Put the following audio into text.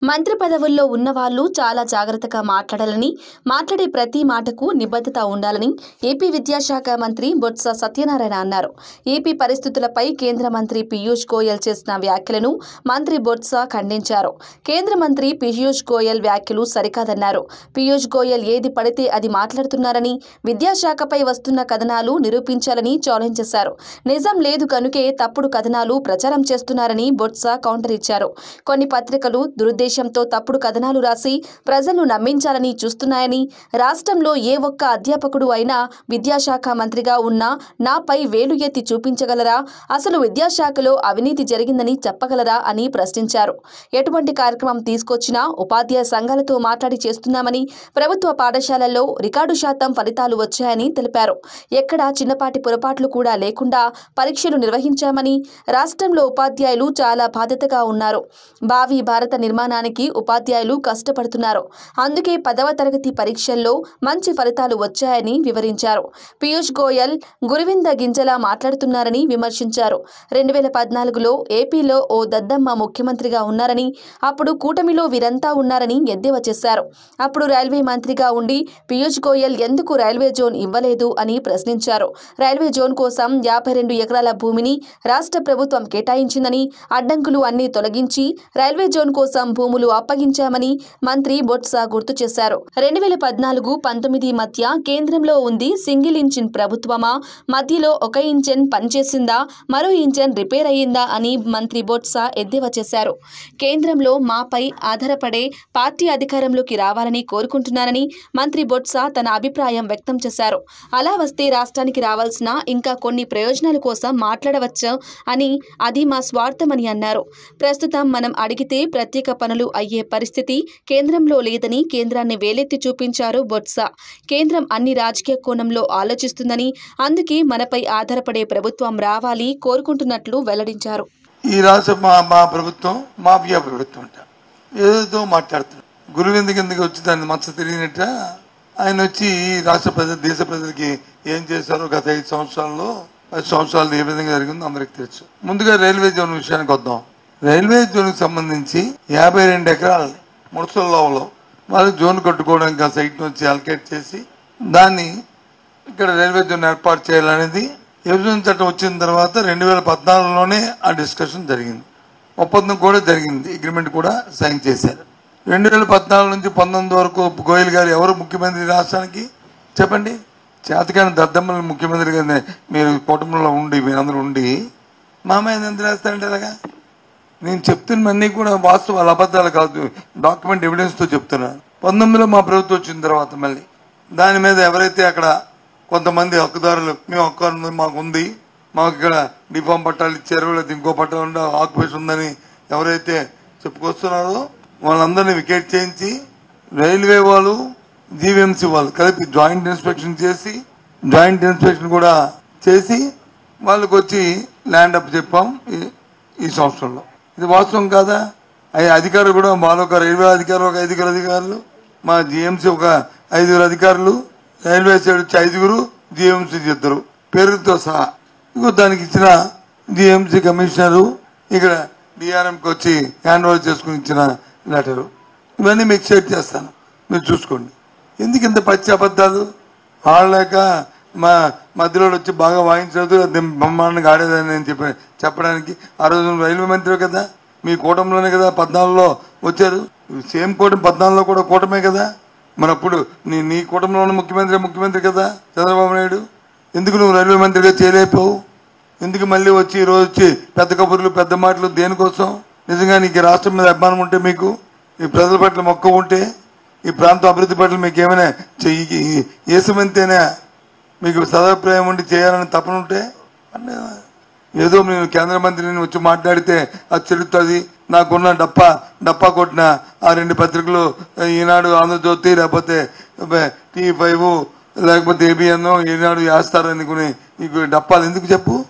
మంత్రి పదవుల్లో ఉన్నవాళ్లు చాలా జాగ్రత్తగా మాట్లాడాలని, మాట్లాడే ప్రతి మాటకు నిబద్ధత ఉండాలని ఏపీ విద్యాశాఖ మంత్రి బొత్స సత్యనారాయణ అన్నారు. ఏపీ పరిస్థితులపై కేంద్ర మంత్రి పీయూష్ గోయల్ చేసిన వ్యాఖ్యలను మంత్రి బొత్స ఖండించారు. కేంద్ర మంత్రి పీయూష్ గోయల్ వ్యాఖ్యలు సరికాదన్నారు. పీయూష్ గోయల్ ఏది పడితే అది మాట్లాడుతున్నారని, విద్యాశాఖపై వస్తున్న కథనాలు నిరూపించాలని ఛాలెంజ్ చేశారు. నిజం లేదు కనుకే తప్పుడు కథనాలు ప్రచారం చేస్తున్నారని బొత్స కౌంటర్ ఇచ్చారు. కొన్ని పత్రికలు దురుద్దేశంతో తప్పుడు కథనాలు రాసి ప్రజలను నమ్మించాలని చూస్తున్నాయని, రాష్ట్రంలో ఏ ఒక్క అధ్యాపకుడు అయినా విద్యాశాఖ మంత్రిగా ఉన్నా నాపై వేలు ఎత్తి చూపించగలరా? అసలు విద్యాశాఖలో అవినీతి జరిగిందని చెప్పగలరా అని ప్రశ్నించారు. ఎటువంటి కార్యక్రమం తీసుకొచ్చినా ఉపాధ్యాయ సంఘాలతో మాట్లాడి చేస్తున్నామని, ప్రభుత్వ పాఠశాలల్లో రికార్డు శాతం ఫలితాలు వచ్చాయని తెలిపారు. ఎక్కడా చిన్నపాటి పొరపాట్లు కూడా లేకుండా పరీక్షలు నిర్వహించామని, రాష్ట్రంలో ఉపాధ్యాయులు చాలా బాధ్యతగా ఉన్నారు. భావి భారత నిర్మాణానికి ఉపాధ్యాయులు కష్టపడుతున్నారు. అందుకే 10వ తరగతి పరీక్షల్లో మంచి ఫలితాలు వచ్చాయని వివరించారు. పీయూష్ గోయల్ గురువింద గింజలా మాట్లాడుతున్నారని విమర్శించారు. 2014లో ఏపీలో ఓ దద్దమ్మ ముఖ్యమంత్రిగా ఉన్నారని, అప్పుడు కూటమిలో వీరంతా ఉన్నారని ఎద్దేవా చేశారు. అప్పుడు రైల్వే మంత్రిగా ఉండి పీయూష్ గోయల్ ఎందుకు రైల్వే జోన్ ఇవ్వలేదు అని ప్రశ్నించారు. రైల్వే జోన్ కోసం 52 ఎకరాల భూమిని రాష్ట్ర ప్రభుత్వం కేటాయించిందని, అడ్డంకులు అన్ని తొలగించి రైల్వే జోన్ కోసం భూములు అప్పగించామని మంత్రి బొత్స గుర్తు చేశారు. 2014-19 మధ్య కేంద్రంలో ఉంది సింగిల్ ఇంజిన్ ప్రభుత్వమా? మధ్యలో ఒక ఇంజిన్ పనిచేసిందా? మరో ఇంజిన్ రిపేర్ అయ్యిందా అని మంత్రి బొత్స ఎద్దేవా చేశారు. కేంద్రంలో మాపై ఆధారపడే పార్టీ అధికారంలోకి రావాలని కోరుకుంటున్నారని మంత్రి బొత్స తన అభిప్రాయం వ్యక్తం చేశారు. అలా వస్తే రాష్ట్రానికి రావాల్సిన ఇంకా కొన్ని ప్రయోజనాల కోసం మాట్లాడవచ్చు అని, అది మా స్వార్థమని అన్నారు. ప్రస్తుతం మనం అడిగితే ప్రత్యేక పనులు అయ్యే పరిస్థితి కేంద్రంలో లేదని కేంద్రాన్ని వేలెత్తి చూపించారు బొత్స. కేంద్రం అన్ని రాజకీయ కోణంలో ఆలోచిస్తుందని, అందుకే మనపై ఆధారపడే ప్రభుత్వం రావాలి కోరుకుంటున్నట్లు వెల్లడించారు. ఈ రాష్ట్ర మా ప్రభుత్వం మాఫియా ప్రభుత్వం అంట, ఏదో మాట్లాడుతున్నారు. గురువింద కిందకి వచ్చి దాన్ని మచ్చ తిరిగినట్ట ఆయన వచ్చి రాష్ట్ర ప్రజలు, దేశ ప్రజలకి ఏం చేశారో గత 5 సంవత్సరాల్లో 10 సంవత్సరాలు ఏ విధంగా జరిగిందో అందరికి తెలుసు. ముందుగా రైల్వే జోన్ విషయానికి వద్దాం. రైల్వే జోన్కి సంబంధించి 52 ఎకరాలని ముడసల్లో వాళ్ళు జోన్ కట్టుకోవడానికి ఆ సైట్ నుంచి అలకేట్ చేసి దాన్ని ఇక్కడ రైల్వే జోన్ ఏర్పాటు చేయాలనేది విభజన చట్టం వచ్చిన తర్వాత 2014లోనే ఆ డిస్కషన్ జరిగింది. ఒప్పందం కూడా జరిగింది, అగ్రిమెంట్ కూడా సైన్ చేశారు. 2014 నుంచి 19 వరకు గోయల్ గారు ఎవరు ముఖ్యమంత్రి రాష్ట్రానికి చెప్పండి? చేతకాని దద్దమ్మల ముఖ్యమంత్రి గారిని మీరు కుటుంబంలో ఉండి మీరందరూ ఉండి మామయ్య ఎంత రాస్తారంటే అలాగా? నేను చెప్తున్నవన్నీ కూడా వాస్తవాలు, అబద్ధాలు కాదు, డాక్యుమెంట్ ఎవిడెన్స్తో చెప్తున్నాను. 19లో మా ప్రభుత్వం వచ్చిన తర్వాత మళ్ళీ దాని మీద ఎవరైతే అక్కడ కొంతమంది హక్కుదారులు, మేము హక్కు మాకు ఉంది, మాకు ఇక్కడ డిఫామ్ పట్టాలు ఇచ్చారు, లేదా ఇంకో పట్టాలు ఆక్యుపేషన్ ఉందని ఎవరైతే చెప్పుకొస్తున్నారో వాళ్ళందరినీ వికెట్ చేయించి రైల్వే వాళ్ళు, జీవీఎంసీ వాళ్ళు కలిపి జాయింట్ ఇన్స్పెక్షన్ చేసి, జాయింట్ ఇన్స్పెక్షన్ కూడా చేసి వాళ్ళకి వచ్చి ల్యాండ్ అప్ చెప్పాం ఈ సంవత్సరంలో. ఇది వాస్తవం కాదా? అధికారులు కూడా మాలో ఒక రైల్వే అధికారులు ఒక 5 అధికారులు, మా జీఎంసీ ఒక 5 అధికారులు, రైల్వే సైడ్ వచ్చి 5, జీఎంసీ 2 పేరుతో సహా. ఇంకో దానికి ఇచ్చిన జీఎంసీ కమిషనరు ఇక్కడ డిఆర్ఎంకి వచ్చి హ్యాండ్ ఓవర్ చేసుకుని ఇచ్చిన లెటరు, ఇవన్నీ మీకు షేర్ చేస్తాను, మీరు చూసుకోండి. ఎందుకు ఇంత పచ్చి అబద్ధాలు? ఆడలేక మా మధ్యలో వచ్చి బాగా వాయించలేదు, బ్రహ్మాండంగా ఆడేదని నేను చెప్పడానికి. ఆ రోజు రైల్వే మంత్రి కదా, మీ కూటమిలోనే కదా 14లో వచ్చారు. సేమ్ కూటమి 14లో కూడా కూటమే కదా. మరి అప్పుడు నీ కూటమిలోనే ముఖ్యమంత్రి కదా చంద్రబాబు నాయుడు. ఎందుకు నువ్వు రైల్వే మంత్రిగా చేయలేకపోవు? ఎందుకు మళ్ళీ వచ్చి ఈ రోజు వచ్చి పెద్ద కబుర్లు, పెద్ద మాటలు దేనికోసం? నిజంగా నీకు రాష్ట్రం మీద అభిమానం ఉంటే, మీకు ఈ ప్రజల పట్ల మొక్క ఉంటే, ఈ ప్రాంత అభివృద్ధి పట్ల మీకు ఏమైనా ఏసమంతేనా మీకు సదాభిప్రాయం ఉండి చేయాలని తపన ఉంటే, ఏదో నేను కేంద్ర మంత్రిని వచ్చి మాట్లాడితే అది చెల్లుతుంది, నాకున్న డప్పా కొట్టిన ఆ 2 పత్రికలు ఈనాడు, ఆంధ్రజ్యోతి, లేకపోతే T5 లేకపోతే ABN ఈనాడు వేస్తారు అనుకుని ఈ డప్పాలు ఎందుకు చెప్పు?